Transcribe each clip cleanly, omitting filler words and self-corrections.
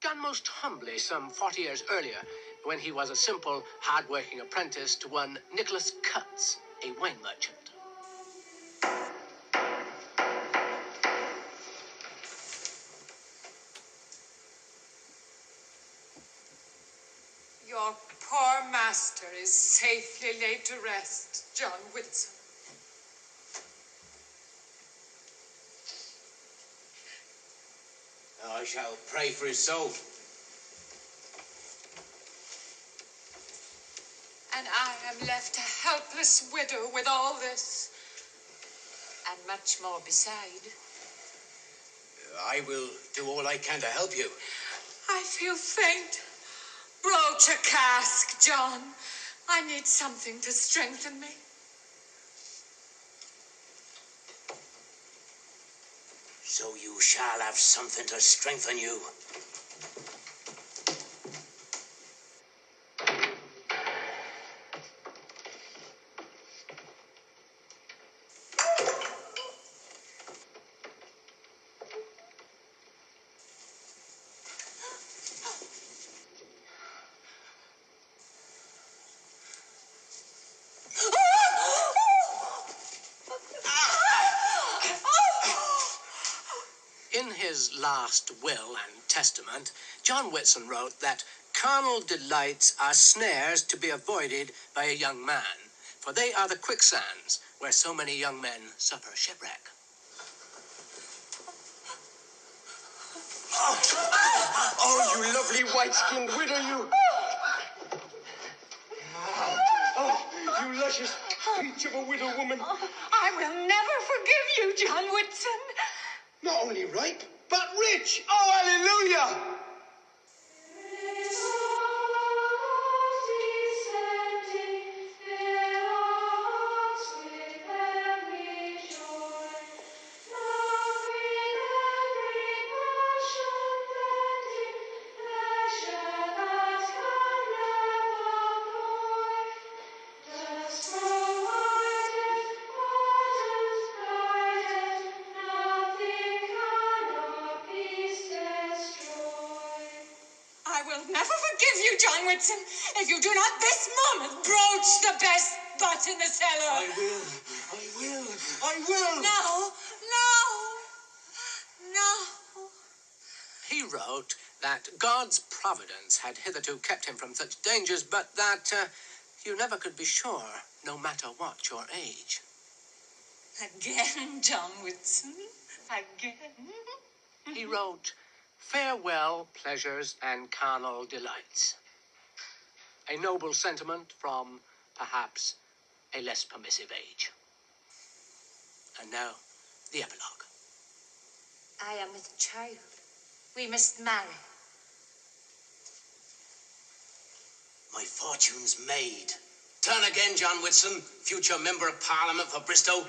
began most humbly some 40 years earlier, when he was a simple, hard-working apprentice to one Nicholas Cutts, a wine merchant. Your poor master is safely laid to rest, John Whitson. I shall pray for his soul. And I am left a helpless widow with all this, and much more beside. I will do all I can to help you. I feel faint. Broach a cask, John. I need something to strengthen me. So you shall have something to strengthen you. In his last will and testament, John Whitson wrote that carnal delights are snares to be avoided by a young man, for they are the quicksands where so many young men suffer shipwreck. Oh, you lovely white-skinned widow, you! Oh, you luscious peach of a widow woman! I will never forgive you, John Whitson. Not only ripe, but rich! Oh, hallelujah! I will never forgive you, John Whitson, if you do not this moment broach the best butt in the cellar. I will! No. He wrote that God's providence had hitherto kept him from such dangers, but that you never could be sure, no matter what your age. Again, John Whitson. Again. He wrote, "Farewell, pleasures and carnal delights." A noble sentiment from, perhaps, a less permissive age. And now, the epilogue. I am with child. We must marry. My fortune's made. Turn again, John Whitson, future Member of Parliament for Bristol.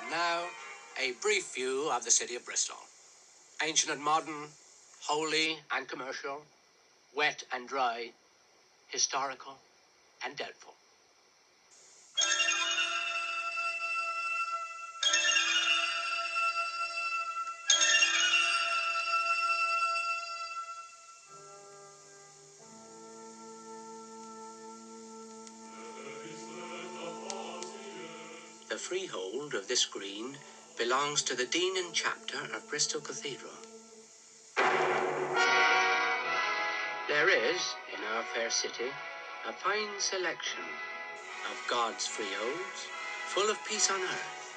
And now, a brief view of the city of Bristol. Ancient and modern, holy and commercial, wet and dry, historical and doubtful. The freehold of this green belongs to the Dean and Chapter of Bristol Cathedral. There is, in our fair city, a fine selection of God's freeholds, full of peace on earth.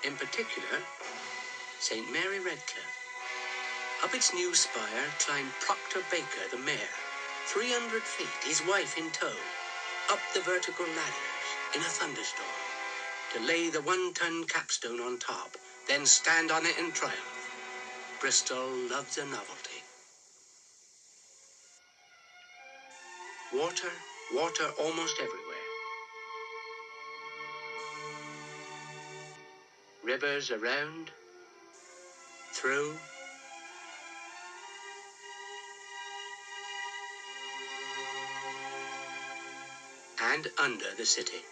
In particular, St. Mary Redcliffe. Up its new spire climbed Proctor Baker, the mayor, 300 feet, his wife in tow, up the vertical ladders in a thunderstorm, to lay the 1-ton capstone on top, then stand on it in triumph. Bristol loves a novelty. Water almost everywhere. Rivers around, through, and under the city.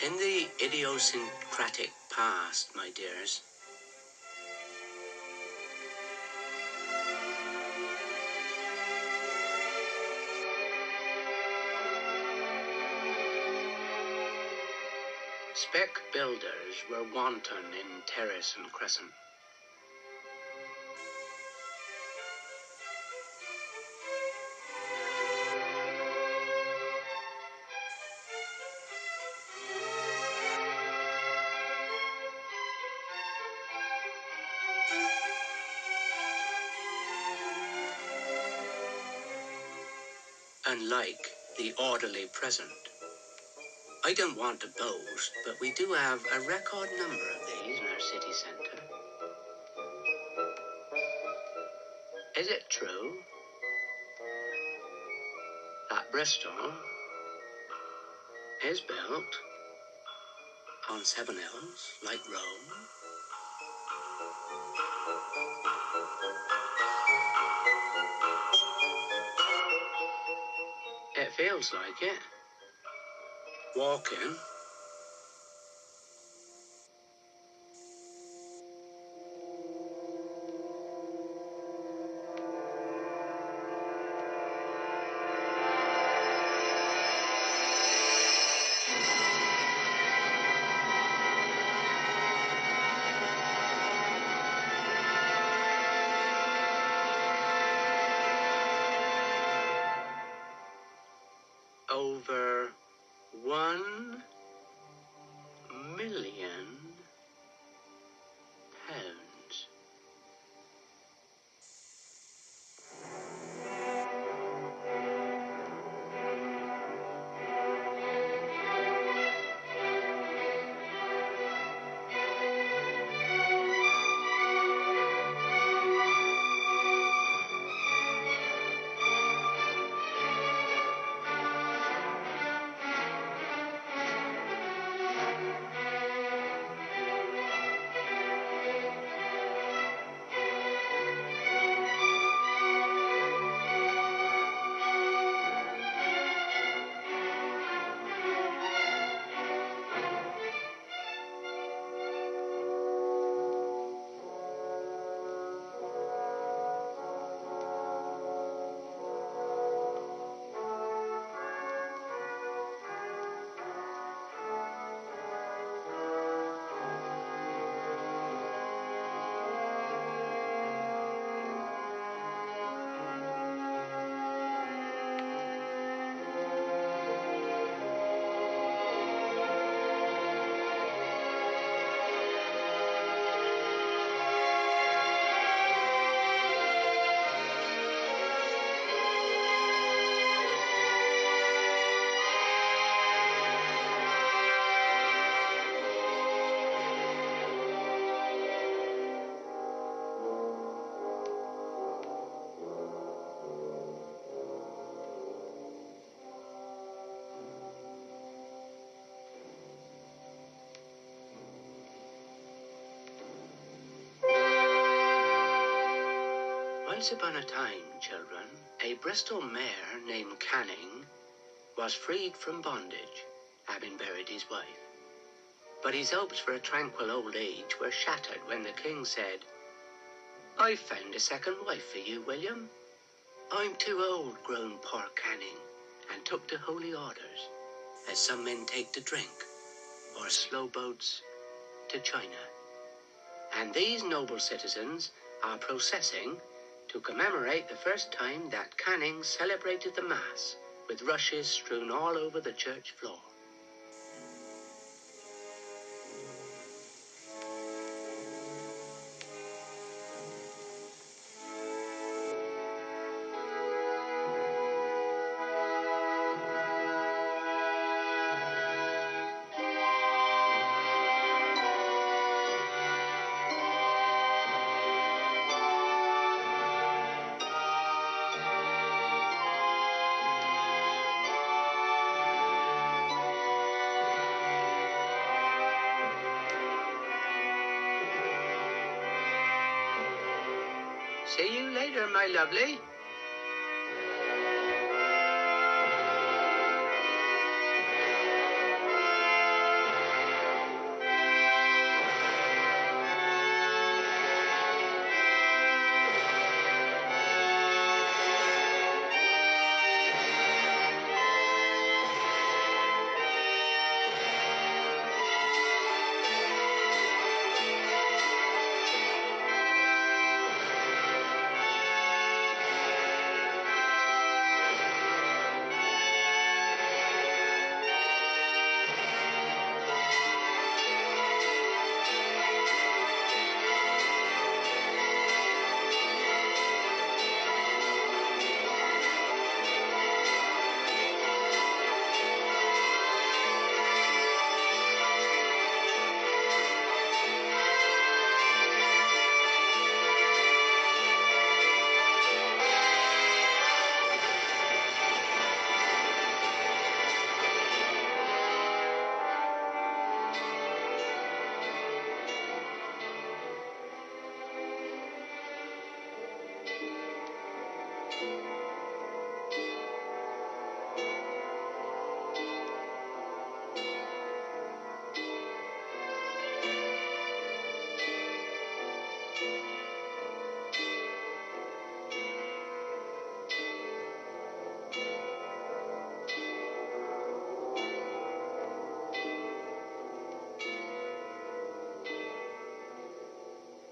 In the idiosyncratic past, my dears, spec builders were wanton in terrace and crescent. Unlike the orderly present. I don't want to boast, but we do have a record number of these in our city centre. Is it true that Bristol is built on 7 hills like Rome? It feels like it. Walking. Over 1,000,000 pounds. Once upon a time, children, a Bristol mayor named Canning was freed from bondage, having buried his wife. But his hopes for a tranquil old age were shattered when the king said, "I've found a second wife for you, William. I'm too old grown poor Canning," and took to holy orders, as some men take to drink, or slow boats to China. And these noble citizens are processing to commemorate the first time that Canning celebrated the Mass with rushes strewn all over the church floor. See you later, my lovely.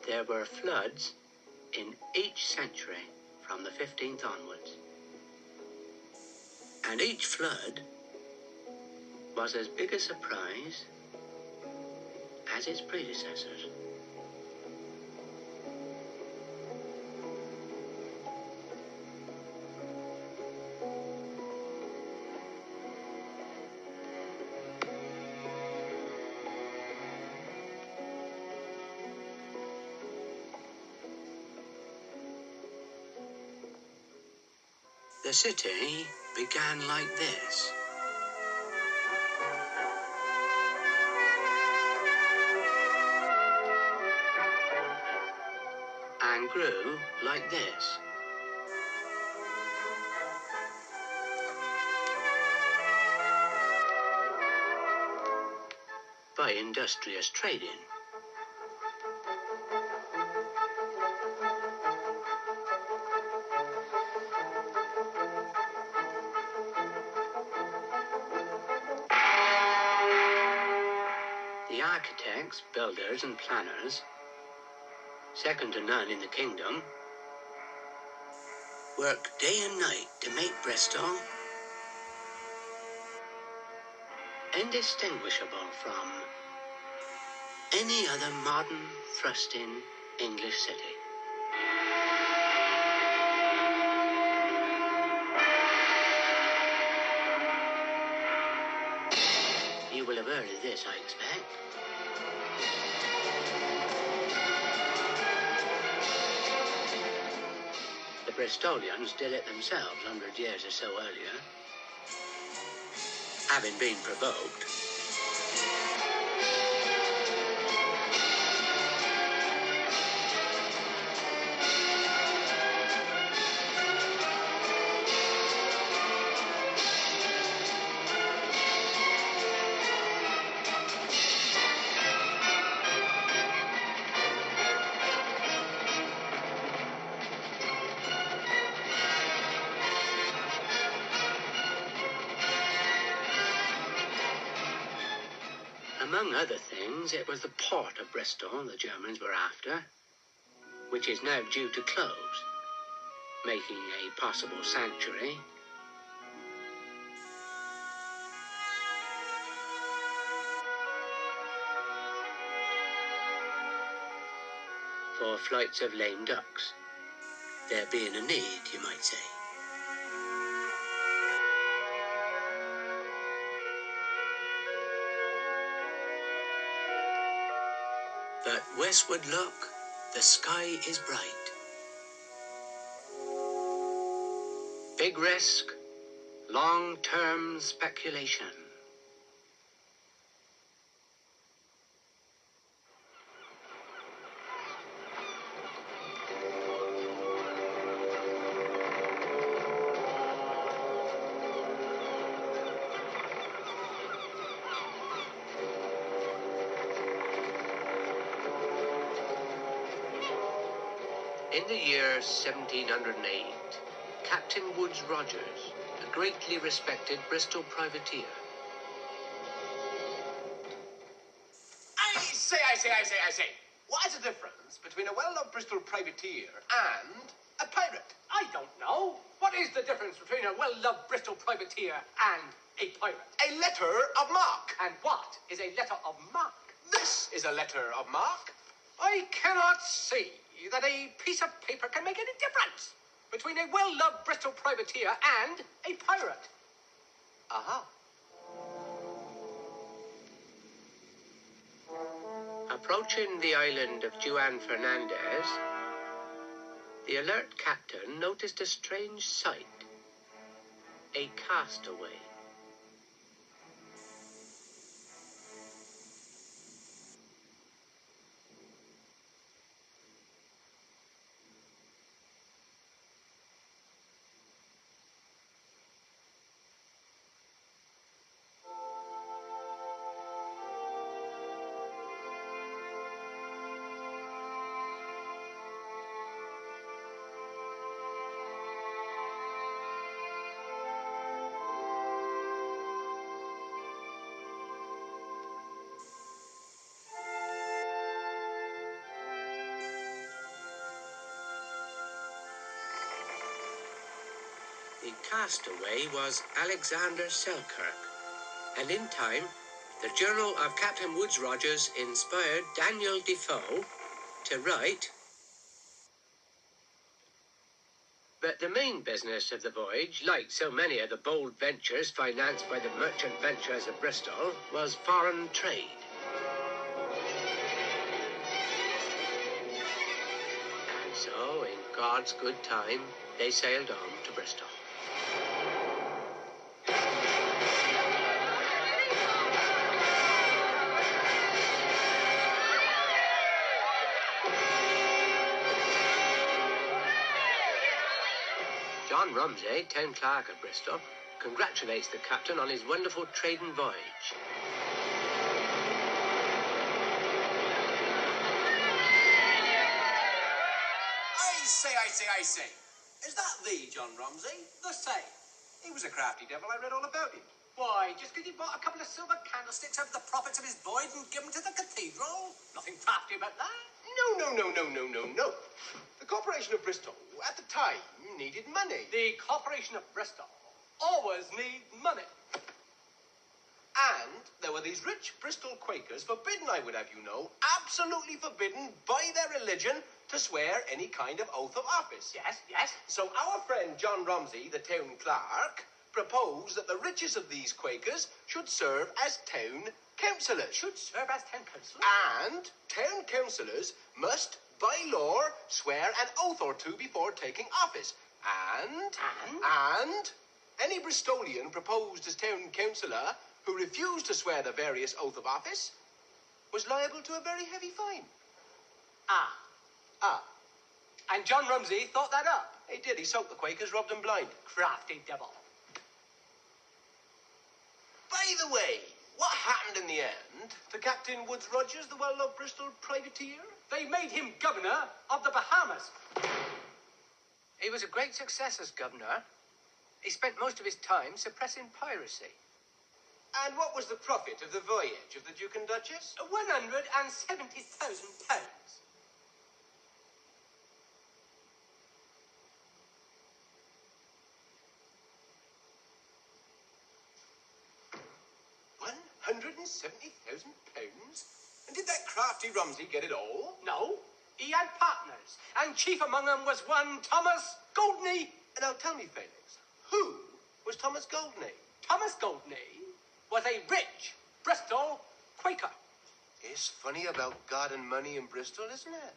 There were floods in each century from the 15th onwards. And each flood was as big a surprise as its predecessors. The city began like this. And grew like this. By industrious trading. The architects, builders, and planners, second to none in the kingdom, worked day and night to make Bristol indistinguishable from any other modern, thrusting English city. You will have heard of this, I expect. The Bristolians did it themselves 100 years or so earlier, having been provoked. Among other things, it was the port of Bristol the Germans were after, which is now due to close, making a possible sanctuary. For flights of lame ducks, there being a need, you might say. But westward look, the sky is bright. Big risk, long-term speculation. In the year 1708, Captain Woodes Rogers, a greatly respected Bristol privateer. I say. What is the difference between a well-loved Bristol privateer and a pirate? I don't know. What is the difference between a well-loved Bristol privateer and a pirate? A letter of marque. And what is a letter of marque? This is a letter of marque. I cannot see that a piece of paper can make any difference between a well-loved Bristol privateer and a pirate. Aha. Approaching the island of Juan Fernandez, the alert captain noticed a strange sight. A castaway. The castaway was Alexander Selkirk, and in time, the journal of Captain Woodes Rogers inspired Daniel Defoe to write. But the main business of the voyage, like so many of the bold ventures financed by the merchant venturers of Bristol, was foreign trade. And so, in God's good time, they sailed on to Bristol. John Rumsey, town clerk at Bristol, congratulates the captain on his wonderful trading voyage. I say. Is that thee, John Rumsey? The same. He was a crafty devil. I read all about him. Why, just because he bought a couple of silver candlesticks over the profits of his voyage and give them to the cathedral? Nothing crafty about that. No. The Corporation of Bristol, at the time, needed money. The Corporation of Bristol always needs money. And there were these rich Bristol Quakers, forbidden, I would have you know, absolutely forbidden by their religion to swear any kind of oath of office. Yes. So our friend John Rumsey, the town clerk, proposed that the richest of these Quakers should serve as town councillors. Should serve as town councillors? And town councillors must, by law, swear an oath or two before taking office. And any Bristolian proposed as town councillor who refused to swear the various oath of office was liable to a very heavy fine. Ah. And John Rumsey thought that up. He did. He soaked the Quakers, robbed them blind. Crafty devil. By the way, what happened in the end to Captain Woodes Rogers, the well-loved Bristol privateer? They made him governor of the Bahamas. He was a great success as governor. He spent most of his time suppressing piracy. And what was the profit of the voyage of the Duke and Duchess? £170,000. £170,000? And did that crafty Rumsey get it all? No, he had partners, and chief among them was one Thomas Goldney. Now tell me, Felix, who was Thomas Goldney? Thomas Goldney was a rich Bristol Quaker. It's funny about God and money in Bristol, isn't it?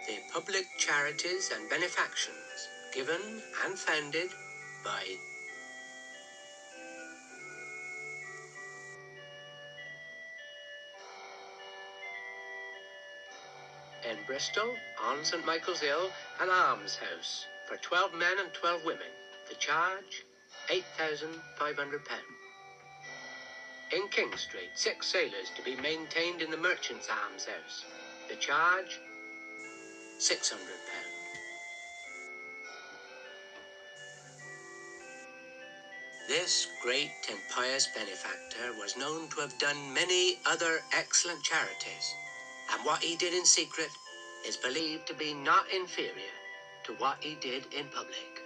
The public charities and benefactions given and founded by in Bristol, on St. Michael's Hill, an almshouse for 12 men and 12 women. The charge, £8,500. In King Street, 6 sailors to be maintained in the merchant's almshouse. The charge, £600. This great and pious benefactor was known to have done many other excellent charities, and what he did in secret is believed to be not inferior to what he did in public.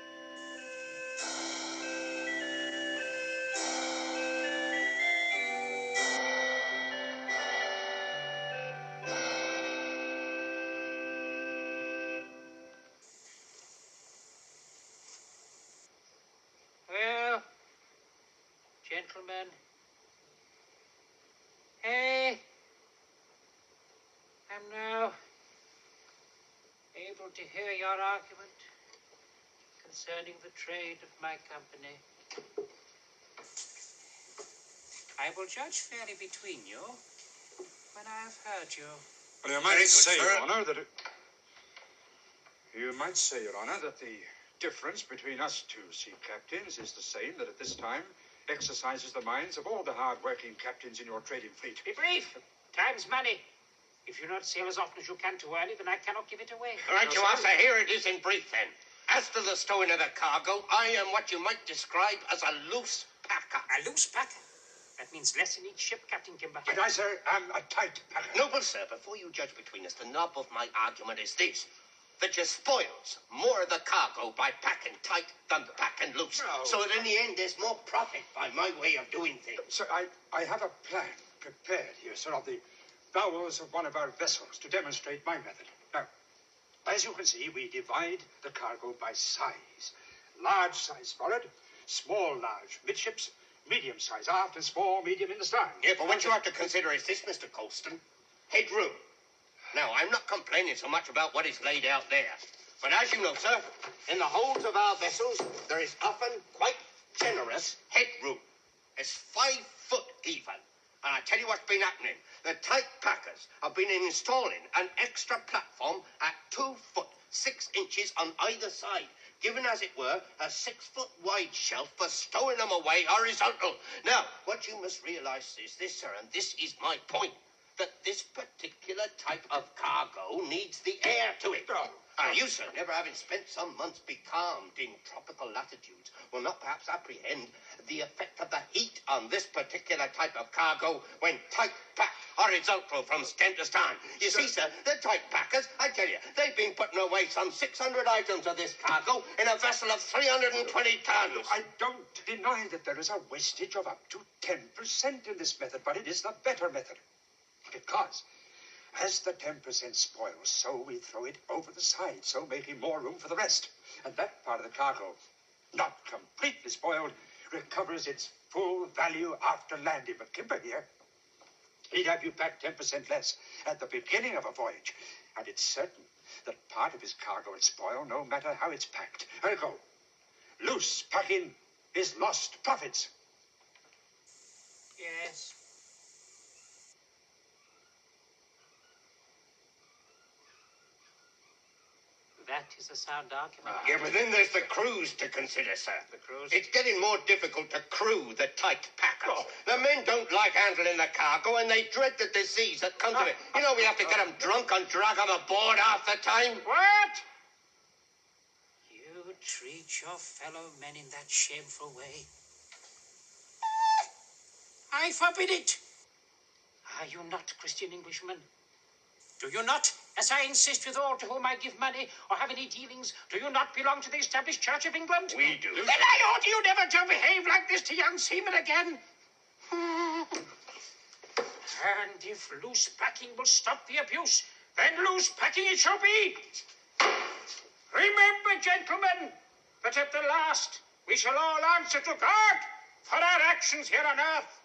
Well, gentlemen, I am now able to hear your argument concerning the trade of my company. I will judge fairly between you when I have heard you. Well, you might say, Your Honour, that the difference between us two sea captains is the same that at this time exercises the minds of all the hard-working captains in your trading fleet. Be brief. Time's money. If you not sail as often as you can too early, then I cannot give it away. All right, you Arthur, here it is in brief, then. As to the stowing of the cargo, I am what you might describe as a loose packer. A loose packer? That means less in each ship, Captain Kimber. And I, sir, am a tight packer. Noble sir, before you judge between us, the nub of my argument is this: that you spoils more of the cargo by packing tight than packing loose. No. So that in the end, there's more profit by my way of doing things. Sir, I have a plan prepared here, sir, of the bowels of one of our vessels to demonstrate my method. Now, as you can see, we divide the cargo by size. Large size forward, small, large midships, medium size aft, and small, medium in the stern. Yeah, but what you have to consider is this, Mr. Colston. Headroom. Now, I'm not complaining so much about what is laid out there. But as you know, sir, in the holds of our vessels, there is often quite generous headroom. It's 5 foot even. And I tell you what's been happening. The tight packers have been installing an extra platform at 2 foot 6 inches on either side, giving, as it were, a 6 foot wide shelf for stowing them away horizontal. Now, what you must realize is this, sir, and this is my point, that this particular type of cargo needs the air to it. You, sir, never having spent some months becalmed in tropical latitudes, will not perhaps apprehend the effect of the heat on this particular type of cargo when tight packed horizontal from stem to stern. You see, sir, the tight packers, I tell you, they've been putting away some 600 items of this cargo in a vessel of 320 tons. I don't deny that there is a wastage of up to 10% in this method, but it is the better method. Because as the 10% spoils, so we throw it over the side, so making more room for the rest. And that part of the cargo, not completely spoiled, recovers its full value after landing. But Kimber here, he'd have you pack 10% less at the beginning of a voyage. And it's certain that part of his cargo will spoil no matter how it's packed. Ergo, loose packing is lost profits. Yes. That is a sound argument. Yeah, but then there's the crews to consider, sir. The crews? It's getting more difficult to crew the tight packers. The men don't like handling the cargo, and they dread the disease that comes of it. You know, we have to get them drunk and drag them aboard half the time. What? You treat your fellow men in that shameful way. I forbid it. Are you not Christian Englishmen? Do you not, as I insist with all to whom I give money or have any dealings, do you not belong to the established Church of England? We do. Then I order you never to behave like this to young seamen again. And if loose packing will stop the abuse, then loose packing it shall be. Remember, gentlemen, that at the last we shall all answer to God for our actions here on earth.